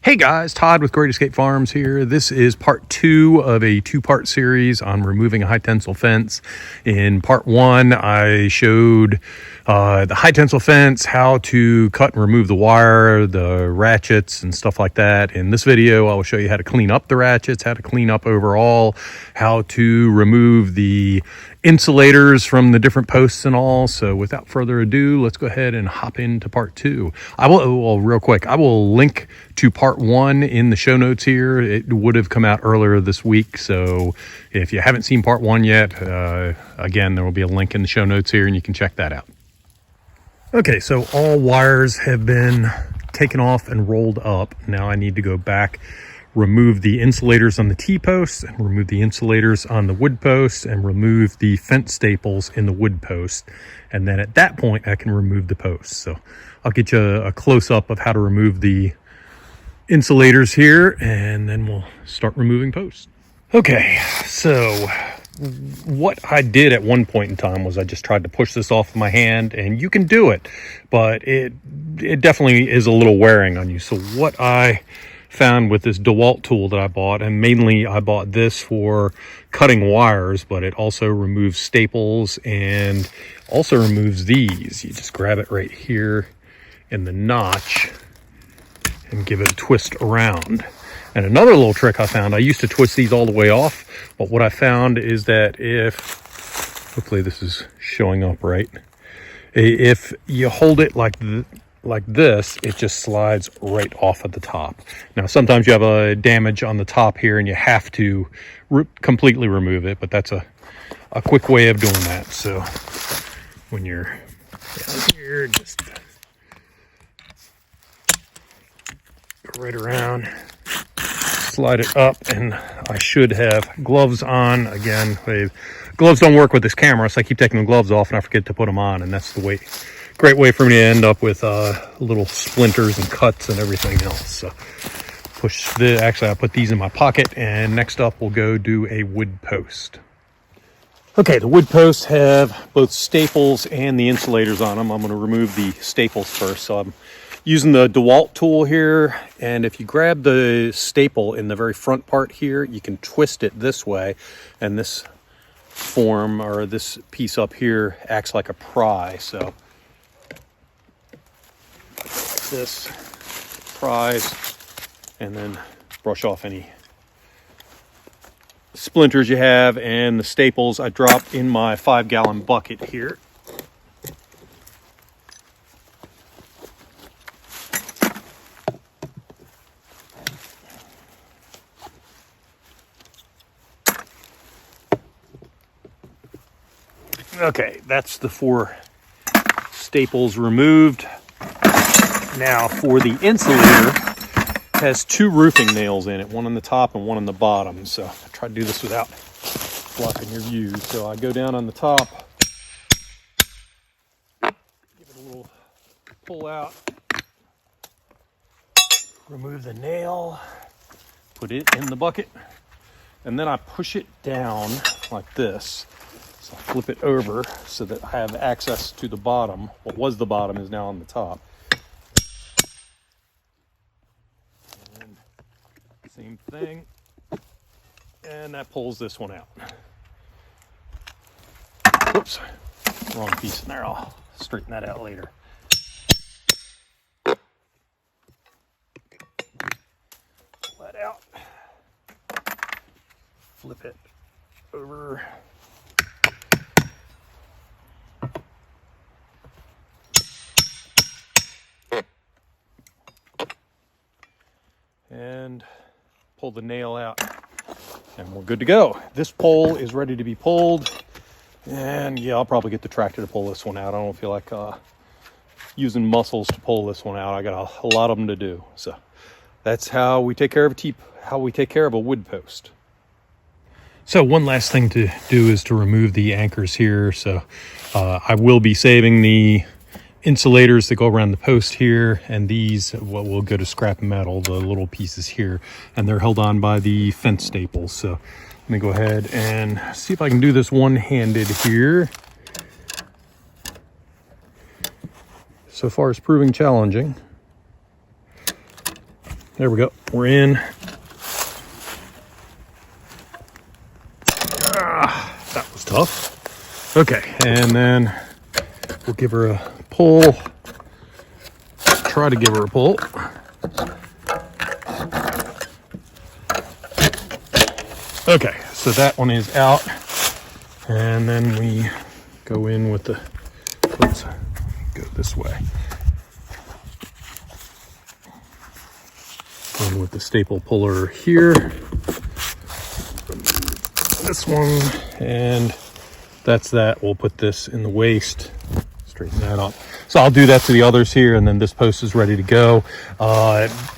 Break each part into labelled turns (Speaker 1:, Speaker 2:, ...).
Speaker 1: Hey guys, Todd with Great Escape Farms here. This is part 2 of a 2-part series on removing a high tensile fence. In part 1, I showed the high tensile fence, how to cut and remove the wire, the ratchets and stuff like that. In this video, I will show you how to clean up the ratchets, how to clean up overall, how to remove the insulators from the different posts and all. So without further ado, let's go ahead and hop into part 2. Real quick, I will link to part 1 in the show notes here. It would have come out earlier this week, so if you haven't seen part 1 yet, again, there will be a link in the show notes here and you can check that out. Okay, so all wires have been taken off and rolled up. Now I need to go back, remove the insulators on the T-posts, and remove the insulators on the wood posts, and remove the fence staples in the wood post. And then at that point, I can remove the posts. So I'll get you a close-up of how to remove the insulators here, and then we'll start removing posts. Okay, so what I did at one point in time was I just tried to push this off my hand, and you can do it, but it definitely is a little wearing on you. So what I found with this DeWalt tool that I bought, and mainly I bought this for cutting wires, but it also removes staples and also removes these. You just grab it right here in the notch and give it a twist around. And another little trick I found, I used to twist these all the way off, but what I found is that hopefully this is showing up right, if you hold it like this, it just slides right off at the top. Now sometimes you have a damage on the top here and you have to completely remove it, but that's a quick way of doing that. So when you're down here, just go right around, slide it up, and I should have gloves on. Again, gloves don't work with this camera, so I keep taking the gloves off and I forget to put them on, and that's the great way for me to end up with little splinters and cuts and everything else. So actually I put these in my pocket, and next up we'll go do a wood post. Okay, the wood posts have both staples and the insulators on them. I'm going to remove the staples first. So I'm using the DeWalt tool here, and if you grab the staple in the very front part here, you can twist it this way, and this form, or this piece up here, acts like a pry. So this pries, and then brush off any splinters you have, and the staples I drop in my 5-gallon bucket here. Okay, that's the 4 staples removed. Now for the insulator, it has 2 roofing nails in it, one on the top and one on the bottom. So I try to do this without blocking your view. So I go down on the top, give it a little pull out, remove the nail, put it in the bucket, and then I push it down like this. So I flip it over so that I have access to the bottom. What was the bottom is now on the top. And same thing. And that pulls this one out. Whoops, wrong piece in there. I'll straighten that out later. Pull that out. Flip it over. And pull the nail out, and we're good to go. This pole is ready to be pulled, and yeah, I'll probably get the tractor to pull this one out. I don't feel like using muscles to pull this one out. I got a lot of them to do. So that's how we take care of a wood post. So one last thing to do is to remove the anchors here. So I will be saving the insulators that go around the post here, and these will go to scrap metal, the little pieces here, and they're held on by the fence staples. So let me go ahead and see if I can do this one-handed here. So far it's proving challenging. There we go. We're in. That was tough. Okay, and then we'll give her a pull. Try to give her a pull. Okay, so that one is out. And then we go in with the, let's go this way. In with the staple puller here. This one, and that's that. We'll put this in the waste, straighten that up. So I'll do that to the others here, and then this post is ready to go.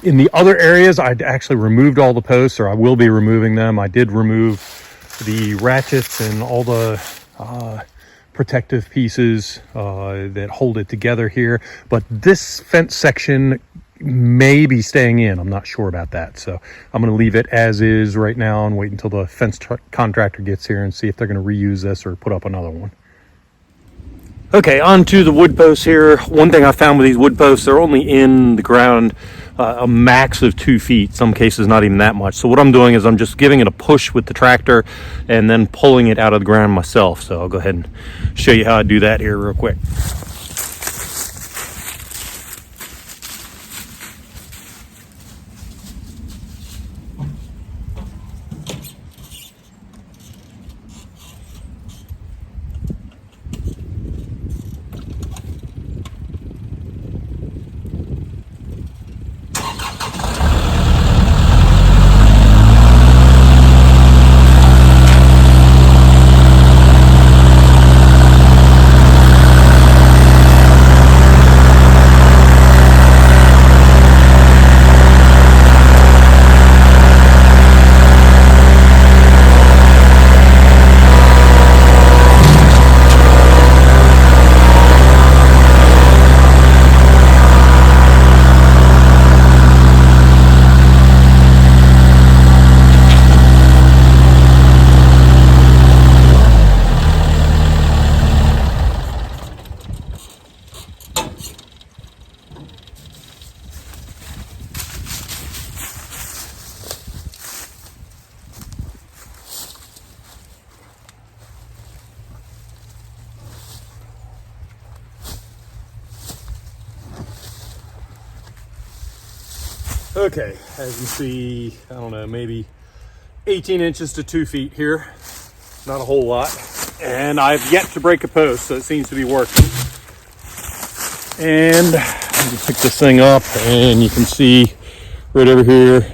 Speaker 1: In the other areas, I actually removed all the posts, or I will be removing them. I did remove the ratchets and all the protective pieces that hold it together here. But this fence section may be staying in. I'm not sure about that. So I'm going to leave it as is right now and wait until the fence contractor gets here and see if they're going to reuse this or put up another one. Okay, on to the wood posts here. One thing I found with these wood posts, they're only in the ground a max of 2 feet, some cases not even that much. So what I'm doing is I'm just giving it a push with the tractor and then pulling it out of the ground myself. So I'll go ahead and show you how I do that here real quick. Okay, as you see, I don't know, maybe 18 inches to 2 feet here. Not a whole lot. And I've yet to break a post, so it seems to be working. And I can pick this thing up and you can see right over here,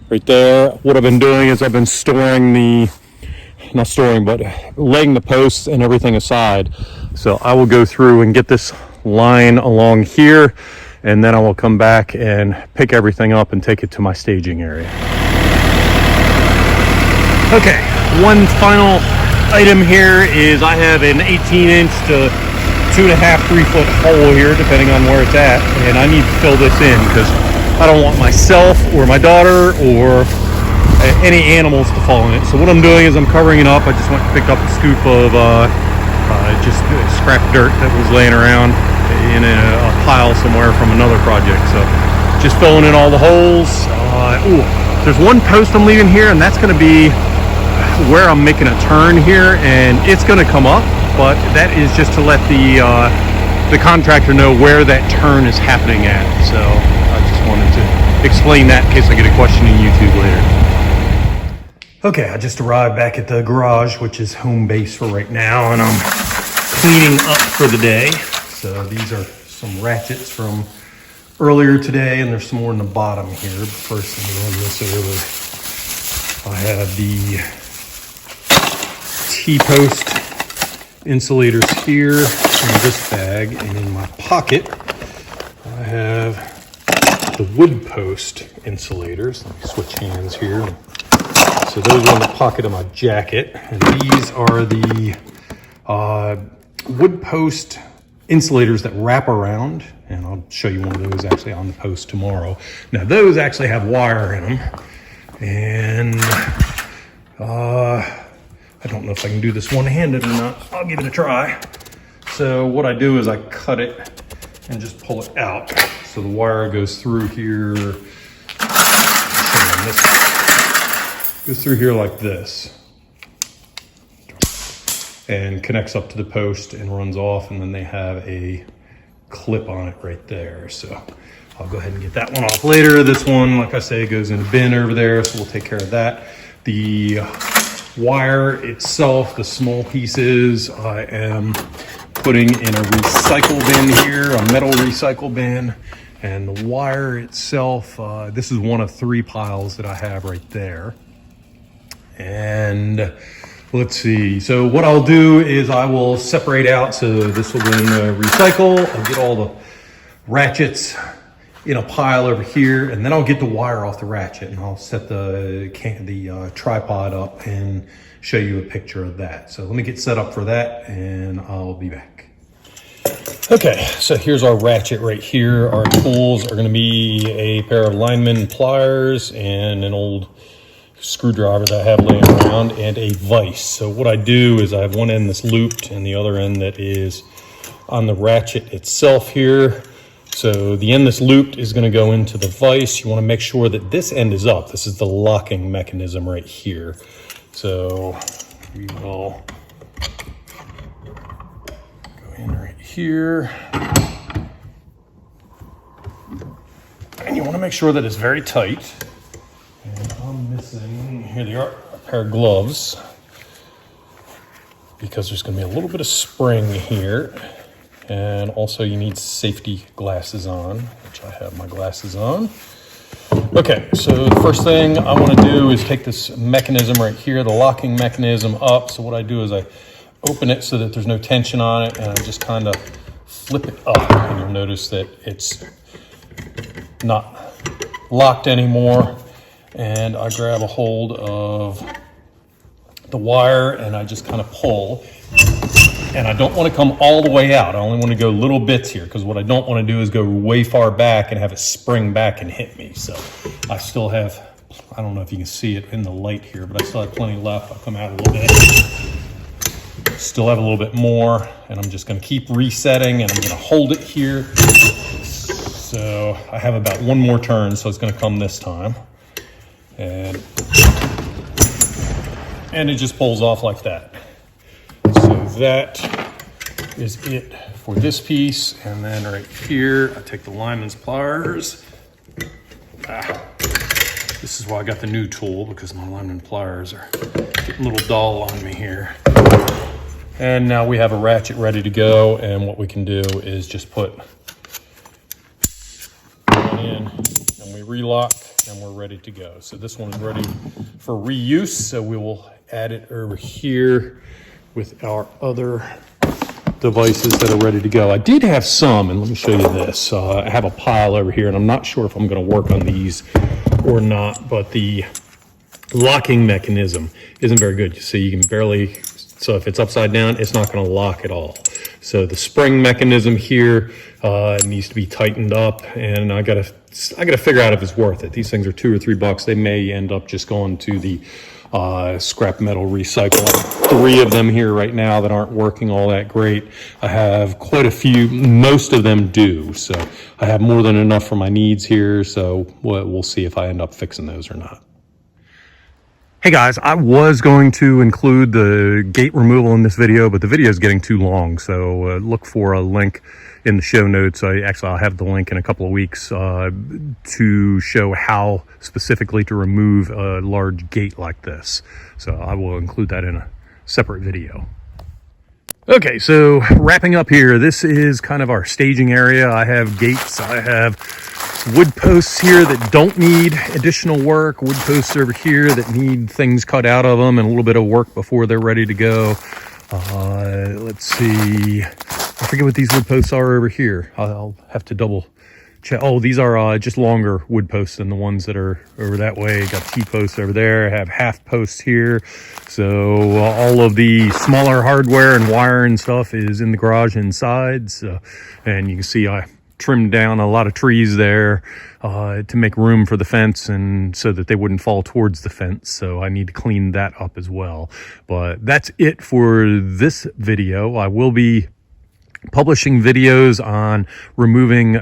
Speaker 1: right there. What I've been doing is I've been storing but laying the posts and everything aside. So I will go through and get this line along here, and then I will come back and pick everything up and take it to my staging area. Okay, one final item here is I have an 18-inch to 2.5, 3-foot hole here, depending on where it's at, and I need to fill this in because I don't want myself or my daughter or any animals to fall in it. So what I'm doing is I'm covering it up. I just went and picked up a scoop of just scrap dirt that was laying around in a pile somewhere from another project. So just filling in all the holes. There's one post I'm leaving here, and that's going to be where I'm making a turn here, and it's going to come up, but that is just to let the contractor know where that turn is happening at. So I just wanted to explain that in case I get a question in YouTube later. Okay, I just arrived back at the garage, which is home base for right now, and I'm cleaning up for the day. So these are some ratchets from earlier today, and there's some more in the bottom here. But first, let me run this over. I have the T-post insulators here in this bag, and in my pocket, I have the wood post insulators. Let me switch hands here. So those are in the pocket of my jacket, and these are the wood post insulators that wrap around, and I'll show you one of those actually on the post tomorrow. Now those actually have wire in them, and I don't know if I can do this one-handed or not. I'll give it a try. So what I do is I cut it and just pull it out. So the wire goes through here This goes through here like this and connects up to the post and runs off, and then they have a clip on it right there. So I'll go ahead and get that one off later. This one, like I say, goes in a bin over there, so we'll take care of that. The wire itself, the small pieces, I am putting in a recycle bin here, a metal recycle bin. And the wire itself, this is one of 3 piles that I have right there. And let's see, so what I'll do is I will separate out, so this will go in the recycle. I'll get all the ratchets in a pile over here, and then I'll get the wire off the ratchet, and I'll set the tripod up and show you a picture of that. So let me get set up for that, and I'll be back. Okay, so here's our ratchet right here. Our tools are going to be a pair of lineman pliers and an old screwdriver that I have laying around, and a vise. So what I do is I have one end that's looped and the other end that is on the ratchet itself here. So the end that's looped is going to go into the vise. You want to make sure that this end is up. This is the locking mechanism right here. So we will go in right here. And you want to make sure that it's very tight. And I'm missing, here they are, a pair of gloves, because there's going to be a little bit of spring here. And also you need safety glasses on, which I have my glasses on. Okay, so the first thing I want to do is take this mechanism right here, the locking mechanism, up. So what I do is I open it so that there's no tension on it, and I just kind of flip it up, and you'll notice that it's not locked anymore. And I grab a hold of the wire and I just kind of pull. And I don't want to come all the way out. I only want to go little bits here, because what I don't want to do is go way far back and have it spring back and hit me. So I still have, I don't know if you can see it in the light here, but I still have plenty left. I'll come out a little bit. Still have a little bit more, and I'm just going to keep resetting, and I'm going to hold it here. So I have about one more turn, so it's going to come this time. And it just pulls off like that. So that is it for this piece. And then right here, I take the lineman's pliers. This is why I got the new tool, because my lineman pliers are getting a little dull on me here. And now we have a ratchet ready to go. And what we can do is just put one in, and we relock, and we're ready to go. So this one is ready for reuse. So we will add it over here with our other devices that are ready to go. I did have some, and let me show you this. I have a pile over here, and I'm not sure if I'm going to work on these or not, but the locking mechanism isn't very good. You see, you can barely, so if it's upside down, it's not going to lock at all. So the spring mechanism here needs to be tightened up, and I gotta figure out if it's worth it. These things are $2 or $3. They may end up just going to the scrap metal recycle. 3 of them here right now that aren't working all that great. I have quite a few, most of them do. So I have more than enough for my needs here. So we'll see if I end up fixing those or not. Hey guys, I was going to include the gate removal in this video, but the video is getting too long. So look for a link in the show notes. I'll have the link in a couple of weeks to show how specifically to remove a large gate like this. So I will include that in a separate video. Okay, so wrapping up here, this is kind of our staging area. I have gates, I have wood posts here that don't need additional work, wood posts over here that need things cut out of them and a little bit of work before they're ready to go. Let's see, I forget what these wood posts are over here. I'll have to double check. Oh, these are just longer wood posts than the ones that are over that way. Got T-posts over there. I have half posts here. So all of the smaller hardware and wire and stuff is in the garage inside. So, and you can see I trimmed down a lot of trees there to make room for the fence, and so that they wouldn't fall towards the fence. So I need to clean that up as well. But that's it for this video. I will be publishing videos on removing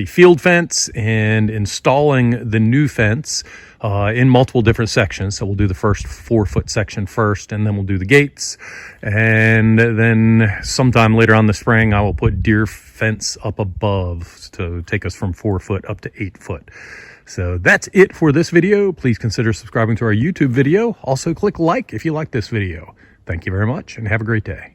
Speaker 1: field fence and installing the new fence in multiple different sections. So we'll do the first 4-foot section first, and then we'll do the gates. And then sometime later on the spring, I will put deer fence up above to take us from 4 foot up to 8 foot. So that's it for this video. Please consider subscribing to our YouTube video. Also click like if you like this video. Thank you very much and have a great day.